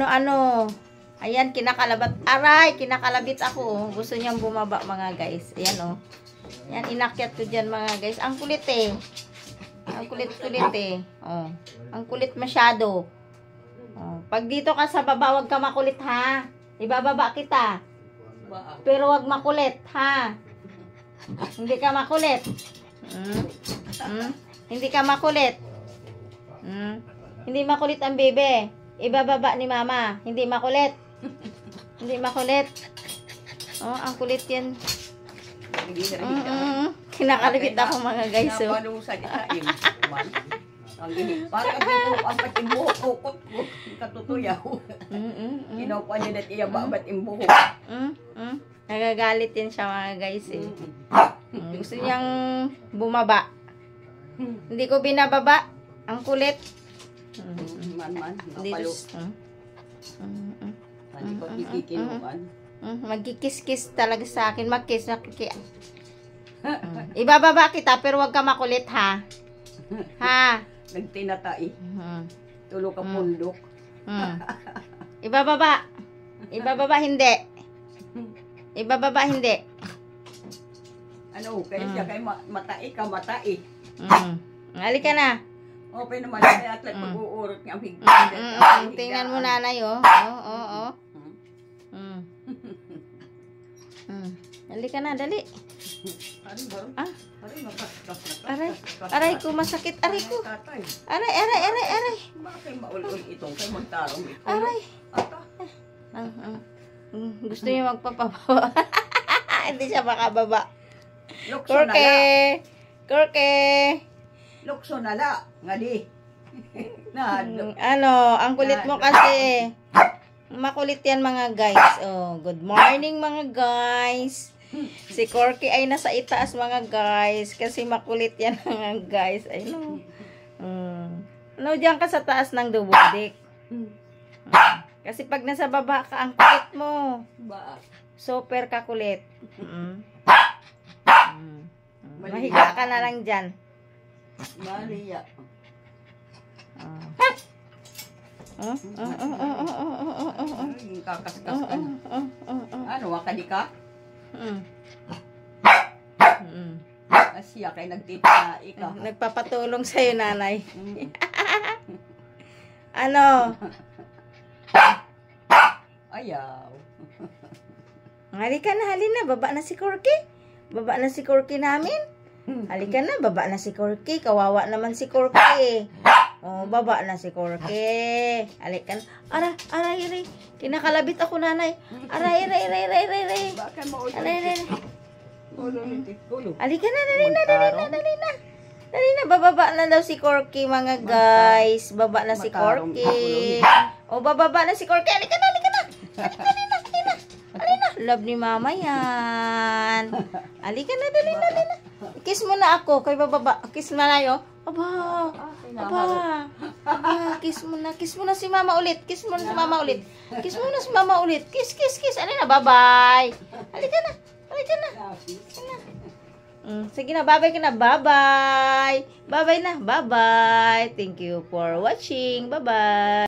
Ano. Ayan, kinakalabat. Aray, kinakalabit ako. Oh. Gusto niyang bumaba mga guys. Ayan oh. Ayan, inakyat ko dyan mga guys. Ang kulit eh. Ang kulit-kulit eh. Oh. Ang kulit masyado. Oh. Pag dito ka sa baba, wag ka makulit ha. Ibababa kita. Pero wag makulit ha. Hindi ka makulit. Hindi ka makulit. Hindi makulit ang bebe. Ibababa ni mama. Hindi makulit. Hindi makulit. Oh, ang kulit yan. Kinakalipit ako mga guys. So. Parang ang patimbuhok ko. Katutuyaw. Kinuha niya na iyababat imbuhok. Nagagalit din siya mga guys eh. Gusto niyang bumaba. Hindi ko binababa. Ang kulit. Napalo. Hindi ko ikikinuhan. Magkikis-kis talaga sa akin. Mag-kiss. Ibababa kita pero wag ka makulit ha. Ha? Nagtinatai. Tulo ka pundok. Ibababa. Ibababa hindi. Ibababa hindi. Ano? Kaya siya kay matai ka matai. Halika na. Okay naman. Kaya atlet pag-uurot nga. Tingnan mo nanay oh. Oo. Halika na, dali. Aray ko, masakit. Aray ko. Aray. Bakit maulol itong kay magtarong ito? Aray. Gusto niya magpapababa. Hindi siya makababa. Korke. Lukso nala. Nga di. Ano, ang kulit mo kasi. Makulit yan mga guys. Oh, good morning mga guys. Si Corky ay nasa itaas mga guys. Kasi makulit yan mga guys. Ay no. Ano dyan ka sa taas ng dubudik? Kasi pag nasa baba ka, ang kulit mo. Super kakulit. Mahiga ka na lang dyan. Maria. Kakaskas ka na. Ano, wakadi ka? Asya kay nagtitinai ka. Nagpapatulong sa'yo nanay. Ano? Ayaw. Halika na, halina. Baba na si Corky. Baba na si Corky namin. Halika na, baba na si Corky. Kawawa naman si Corky. Oh, baba na si Corky. Halika na. Aray. Kinakalabit ako nanay. Aray. Bakit maulit? Aray. Gulo. Halika na, dali na. Bababa na daw si Corky mga guys. Baba na si Corky. Oh, bababa na si Corky. Halika na. Dali na. Love ni mama yan. Halika na, dali na. Kiss mo na ako. Kay bababa. Kiss mo na yo. Aba. Kiss mo na si mama ulit. Kiss. Ano na, bye-bye. Halika na. Sige na, bye-bye ka na. Bye-bye. Bye-bye na. Bye-bye. Thank you for watching. Bye-bye.